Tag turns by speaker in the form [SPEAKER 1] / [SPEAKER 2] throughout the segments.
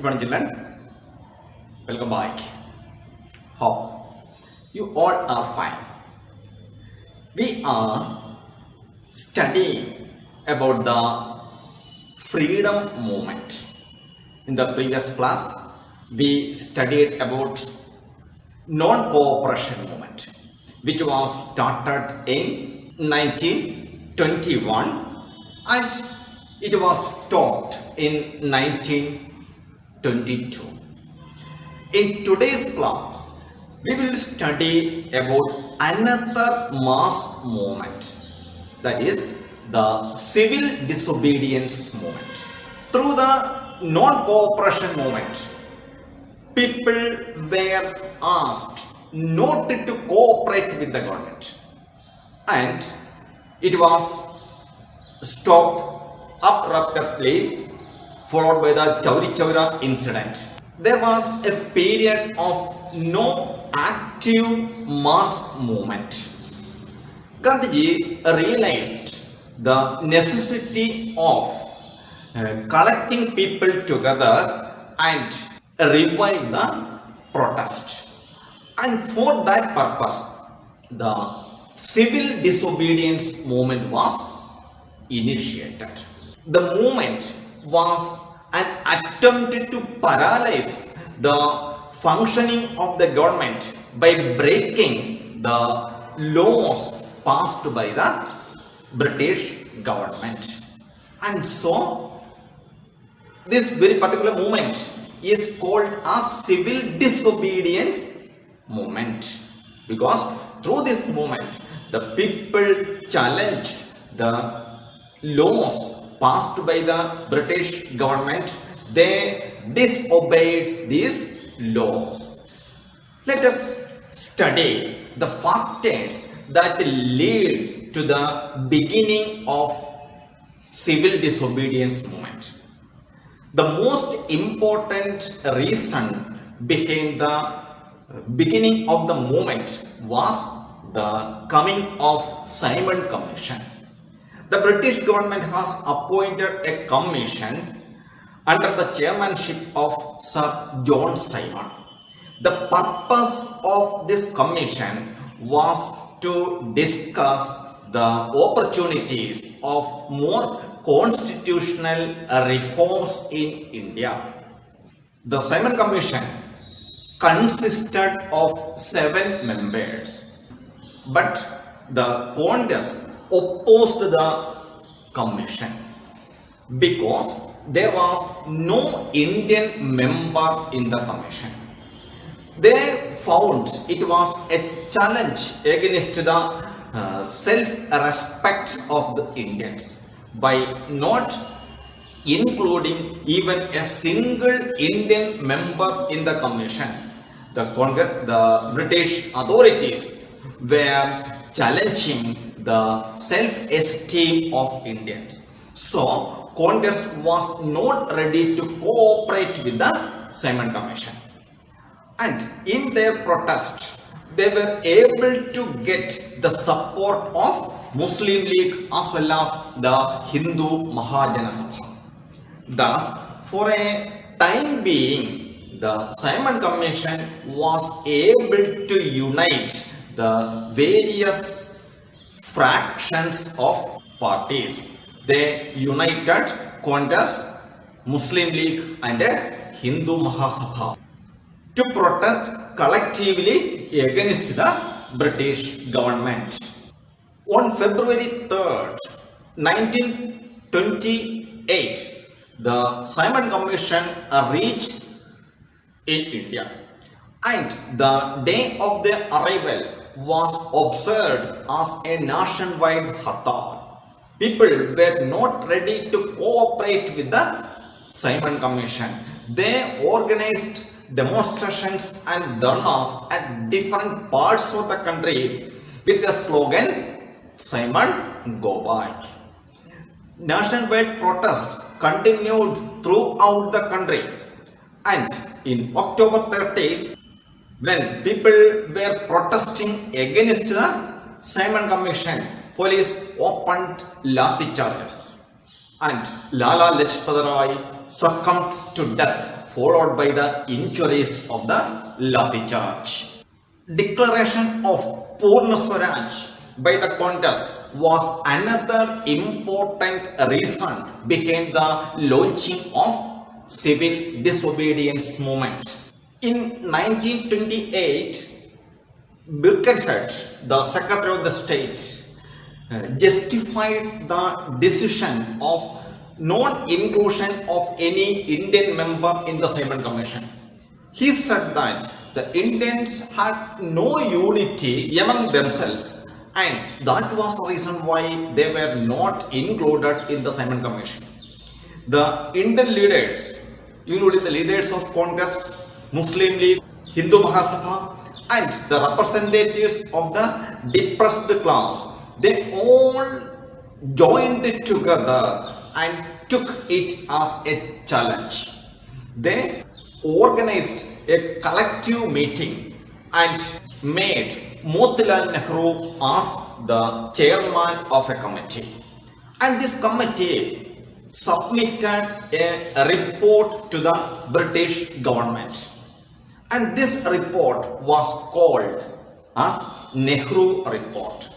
[SPEAKER 1] Good morning, children. Welcome back. Hope you all are fine. We are studying about the freedom movement. In the previous class, we studied about non-cooperation movement, which was started in 1921 and it was stopped in 1922. In today's class, we will study about another mass movement, that is the Civil Disobedience Movement. Through the non-cooperation movement, people were asked not to cooperate with the government, and it was stopped abruptly, followed by the Chauri Chaura incident. There was a period of no active mass movement. Gandhiji realized the necessity of collecting people together and revive the protest. And for that purpose, the Civil Disobedience Movement was initiated. The movement was an attempt to paralyze the functioning of the government by breaking the laws passed by the British government. And so, this very particular movement is called as Civil Disobedience Movement, because through this movement, the people challenged the laws passed by the British government. They disobeyed these laws. Let us study the factors that lead to the beginning of Civil Disobedience Movement. The most important reason behind the beginning of the movement was the coming of Simon Commission. The British government has appointed a commission under the chairmanship of Sir John Simon. The purpose of this commission was to discuss the opportunities of more constitutional reforms in India. The Simon Commission consisted of 7 members, but the Congress opposed the commission because there was no Indian member in the commission. They found it was a challenge against the self-respect of the Indians by not including even a single Indian member in the commission. The British authorities were challenging the self-esteem of Indians. So, Congress was not ready to cooperate with the Simon Commission. And in their protest, they were able to get the support of Muslim League as well as the Hindu Mahajana Sabha. Thus, for a time being, the Simon Commission was able to unite the various fractions of parties. They united Congress, Muslim League and Hindu Mahasabha to protest collectively against the British government. On February 3rd, 1928, the Simon Commission reached in India, and the day of their arrival was observed as a nationwide hartal. People were not ready to cooperate with the Simon Commission. They organized demonstrations and dharnas at different parts of the country with the slogan, Simon, go back. Nationwide protests continued throughout the country, and in October 30, when people were protesting against the Simon Commission, police opened lathi charges and Lala Lajpat Rai succumbed to death followed by the injuries of the Lathi charge. Declaration of Purna Swaraj by the Congress was another important reason behind the launching of Civil Disobedience Movement. In 1928, Birkenhead, the Secretary of the State, justified the decision of non-inclusion of any Indian member in the Simon Commission. He said that the Indians had no unity among themselves, and that was the reason why they were not included in the Simon Commission. The Indian leaders, including the leaders of Congress, Muslim League, Hindu Mahasabha, and the representatives of the depressed class, they all joined together and took it as a challenge. They organized a collective meeting and made Motilal Nehru as the chairman of a committee. And this committee submitted a report to the British government. And this report was called as Nehru Report.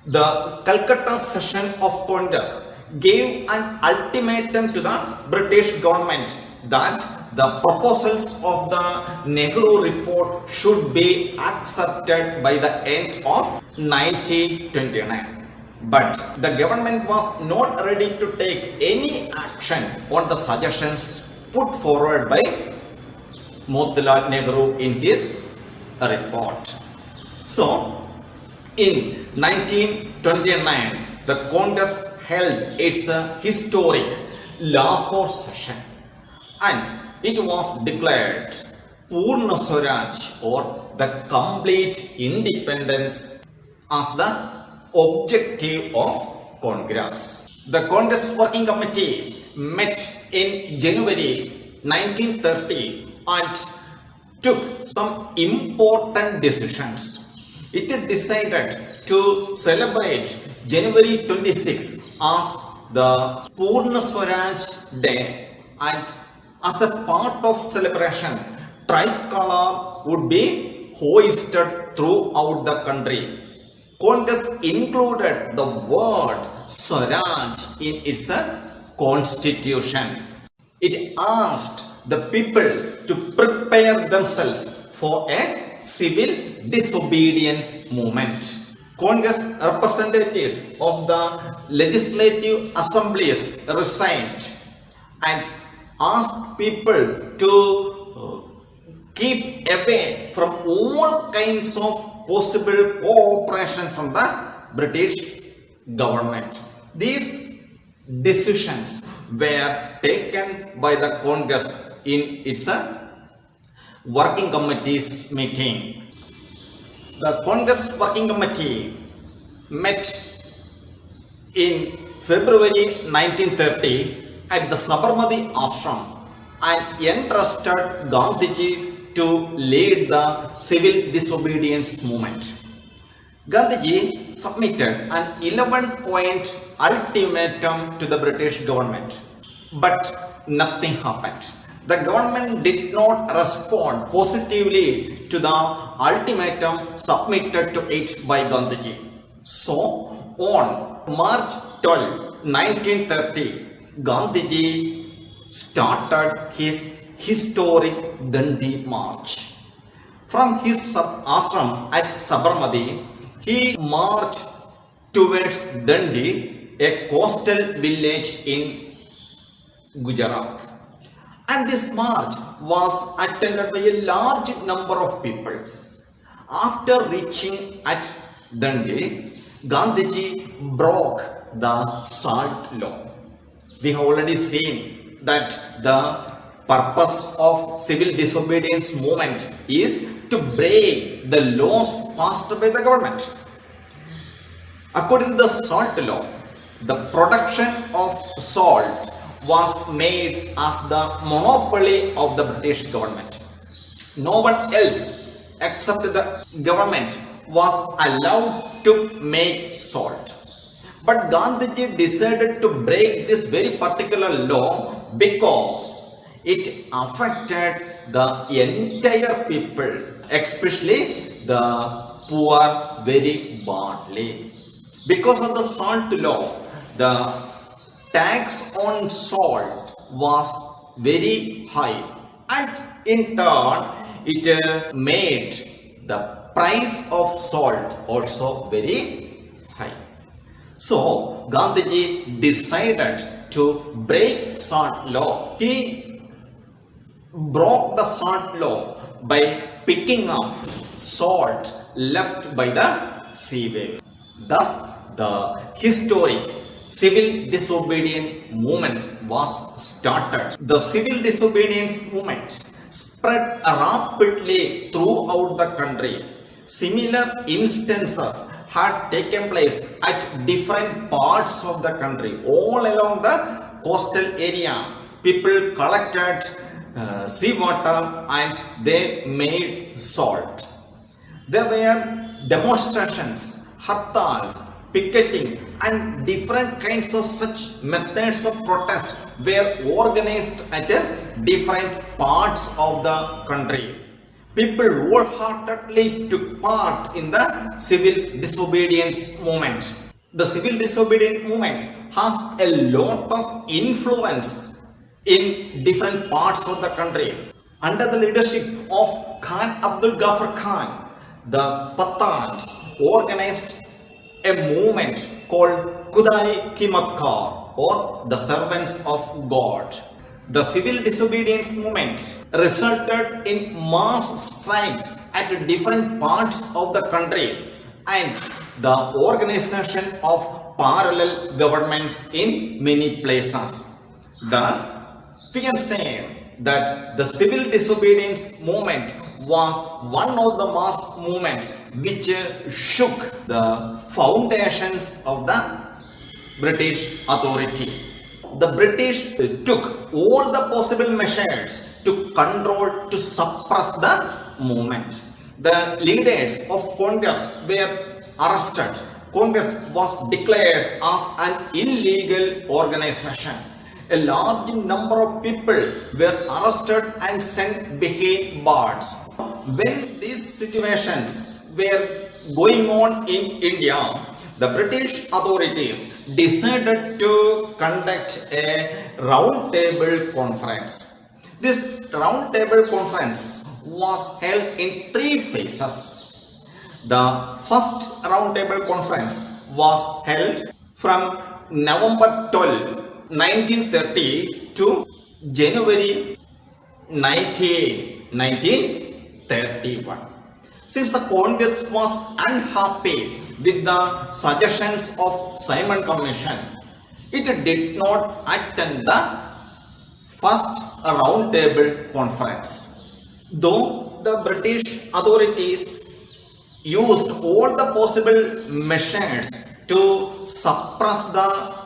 [SPEAKER 1] The Calcutta session of Congress gave an ultimatum to the British government that the proposals of the Nehru Report should be accepted by the end of 1929. But the government was not ready to take any action on the suggestions put forward by Motilal Nehru in his report. So, in 1929, the Congress held its historic Lahore session, and it was declared Purna Swaraj, or the complete independence, as the objective of Congress. The Congress Working Committee met in January 1930 and took some important decisions. It decided to celebrate January 26 as the Purna Swaraj Day, and as a part of celebration, tricolor would be hoisted throughout the country. Congress included the word Swaraj in its constitution. It asked the people to prepare themselves for a civil disobedience movement. Congress representatives of the legislative assemblies resigned and asked people to keep away from all kinds of possible cooperation from the British government. These decisions were taken by the Congress in its working committee's meeting. The Congress Working Committee met in February 1930 at the Sabarmati Ashram and entrusted Gandhiji to lead the Civil Disobedience Movement. Gandhiji submitted an 11-point ultimatum to the British government, but nothing happened. The government did not respond positively to the ultimatum submitted to it by Gandhiji. So, on March 12, 1930, Gandhiji started his historic Dandi March. From his ashram at Sabarmati, he marched towards Dandi, a coastal village in Gujarat. And this march was attended by a large number of people. After reaching at Dandi, Gandhiji broke the salt law. We have already seen that the purpose of civil disobedience movement is to break the laws passed by the government. According to the salt law, the production of salt was made as the monopoly of the British government. No one else except the government was allowed to make salt. But Gandhiji decided to break this very particular law because it affected the entire people, especially the poor, very badly. Because of the salt law, the tax on salt was very high, and in turn, it made the price of salt also very high. So Gandhiji decided to break salt law. He broke the salt law by picking up salt left by the seaway. Thus, the historic Civil Disobedience Movement was started. The Civil Disobedience Movement spread rapidly throughout the country. Similar instances had taken place at different parts of the country, all along the coastal area. People collected seawater and they made salt. There were demonstrations, hartals, picketing, and different kinds of such methods of protest were organized at different parts of the country. People wholeheartedly took part in the civil disobedience movement. The civil disobedience movement has a lot of influence in different parts of the country. Under the leadership of Khan Abdul Ghaffar Khan, the Pathans organized a movement called Kudai Kimatkar, or the servants of God. The civil disobedience movement resulted in mass strikes at different parts of the country and the organization of parallel governments in many places. Thus, we can say that the civil disobedience movement was one of the mass movements which shook the foundations of the British authority. The British took all the possible measures to control, to suppress the movement. The leaders of Congress were arrested. Congress was declared as an illegal organization. A large number of people were arrested and sent behind bars. When these situations were going on in India, the British authorities decided to conduct a round-table conference. This round-table conference was held in 3 phases. The first round-table conference was held from November 12, 1930 to January 19, 1931. Since the Congress was unhappy with the suggestions of Simon Commission, it did not attend the first roundtable conference. Though the British authorities used all the possible measures to suppress the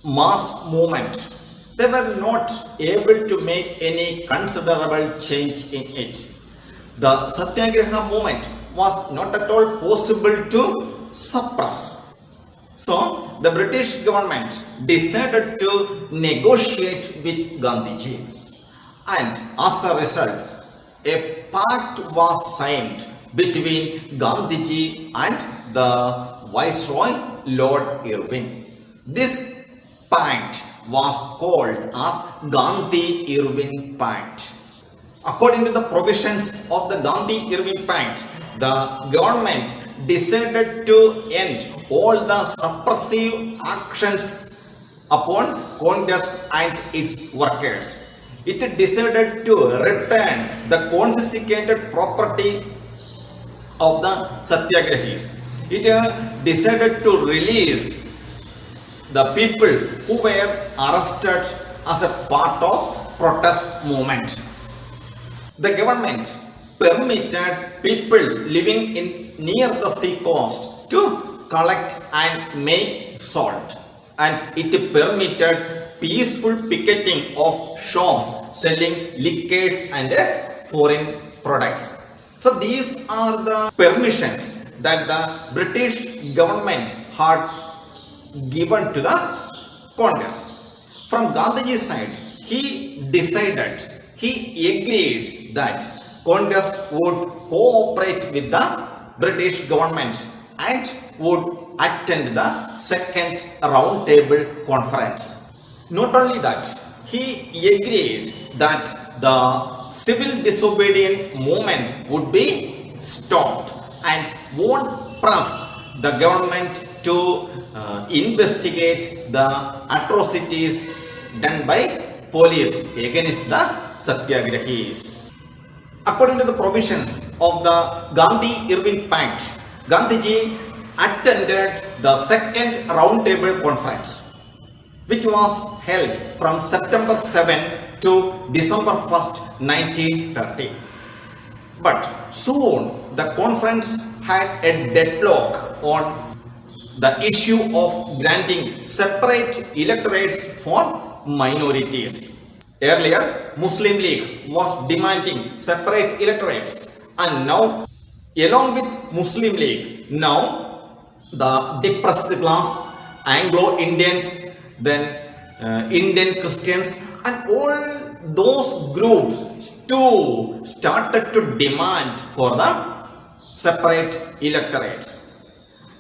[SPEAKER 1] mass movement, they were not able to make any considerable change in it. The Satyagraha movement was not at all possible to suppress. So, the British government decided to negotiate with Gandhiji, and as a result, a pact was signed between Gandhiji and the Viceroy Lord Irwin. This pact was called as Gandhi-Irwin Pact. According to the provisions of the Gandhi-Irwin Pact, the government decided to end all the suppressive actions upon Congress and its workers. It decided to return the confiscated property of the Satyagrahis. It decided to release the people who were arrested as a part of protest movement. The government permitted people living in near the sea coast to collect and make salt, and it permitted peaceful picketing of shops selling liquors and foreign products. So these are the permissions that the British government had given to the Congress. From Gandhiji's side, he agreed that Congress would cooperate with the British government and would attend the second roundtable conference. Not only that, he agreed that the civil disobedience movement would be stopped and won't press the government to investigate the atrocities done by police against the Satyagrahis. According to the provisions of the Gandhi-Irvin Pact, Gandhiji attended the second roundtable conference, which was held from September 7 to December 1st, 1930. But soon the conference had a deadlock on the issue of granting separate electorates for minorities. Earlier, Muslim League was demanding separate electorates, and now, along with Muslim League, now the depressed class, Anglo-Indians, then Indian Christians, and all those groups too started to demand for the separate electorates.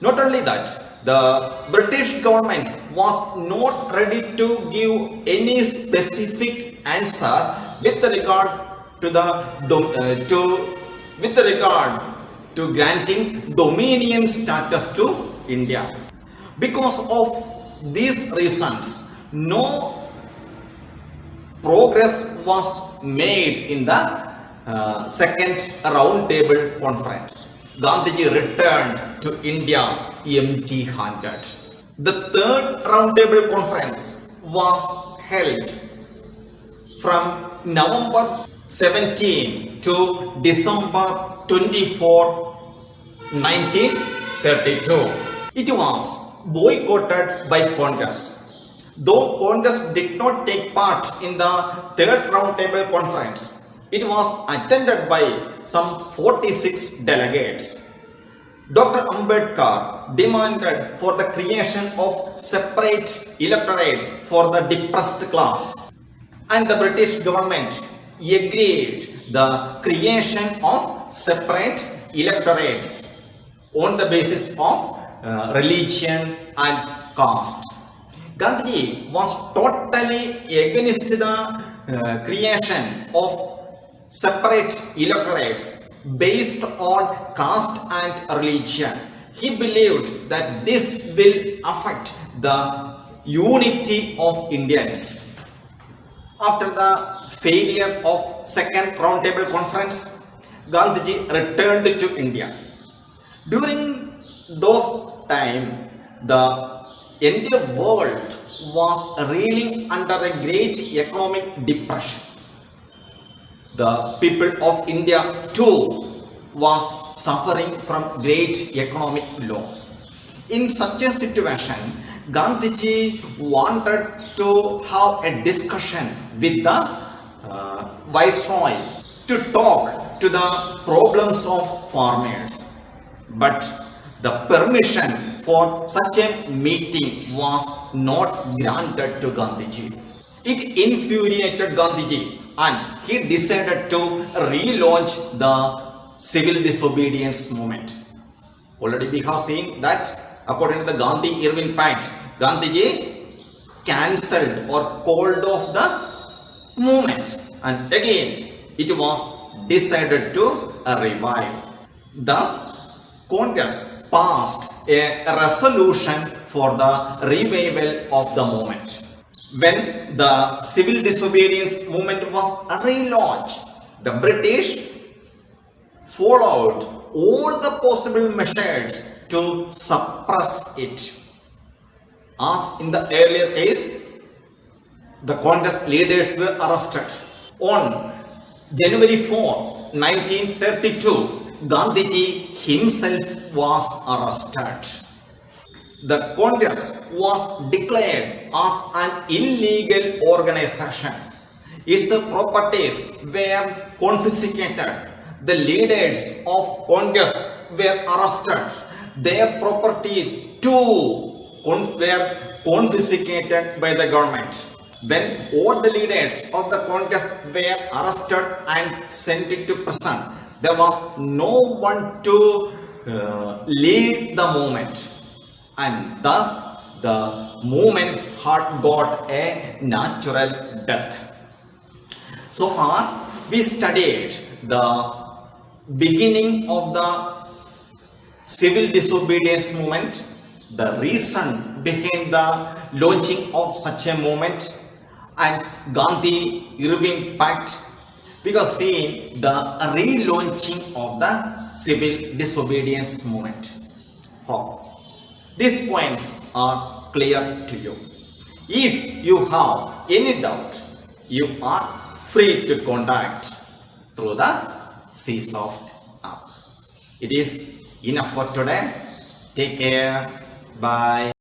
[SPEAKER 1] Not only that, the British government was not ready to give any specific answer with regard to granting dominion status to India. Because of these reasons, no progress was made in the second roundtable conference. Gandhiji returned to India empty-handed. The third roundtable conference was held from November 17 to December 24, 1932. It was boycotted by Congress. Though Congress did not take part in the third roundtable conference, it was attended by some 46 delegates. Dr. Ambedkar demanded for the creation of separate electorates for the depressed class, and the British government agreed the creation of separate electorates on the basis of religion and caste. Gandhiji was totally against the creation of separate electorates based on caste and religion. He believed that this will affect the unity of Indians. After the failure of second roundtable conference, Gandhiji returned to India. During those time, the entire world was reeling under a great economic depression. The people of India too was suffering from great economic loss. In such a situation, Gandhiji wanted to have a discussion with the Viceroy to talk to the problems of farmers. But the permission for such a meeting was not granted to Gandhiji. It infuriated Gandhiji, and he decided to relaunch the Civil Disobedience Movement. Already we have seen that according to the Gandhi-Irvin Pact, Gandhiji cancelled or called off the movement, and again it was decided to revive. Thus, Congress passed a resolution for the revival of the movement. When the Civil Disobedience Movement was relaunched, the British followed all the possible measures to suppress it. As in the earlier case, the Congress leaders were arrested. On January 4, 1932, Gandhiji himself was arrested. The Congress was declared as an illegal organization. Its properties were confiscated. The leaders of Congress were arrested. Their properties too were confiscated by the government. when all the leaders of the Congress were arrested and sent to prison, there was no one to lead the movement, and thus the movement had got a natural death. So far, we studied the beginning of the civil disobedience movement, the reason behind the launching of such a movement, and Gandhi-Irving Pact. We are seeing the relaunching of the civil disobedience movement. Hope these points are clear to you. If you have any doubt, you are free to contact through the CSoft app. It is enough for today. Take care. Bye.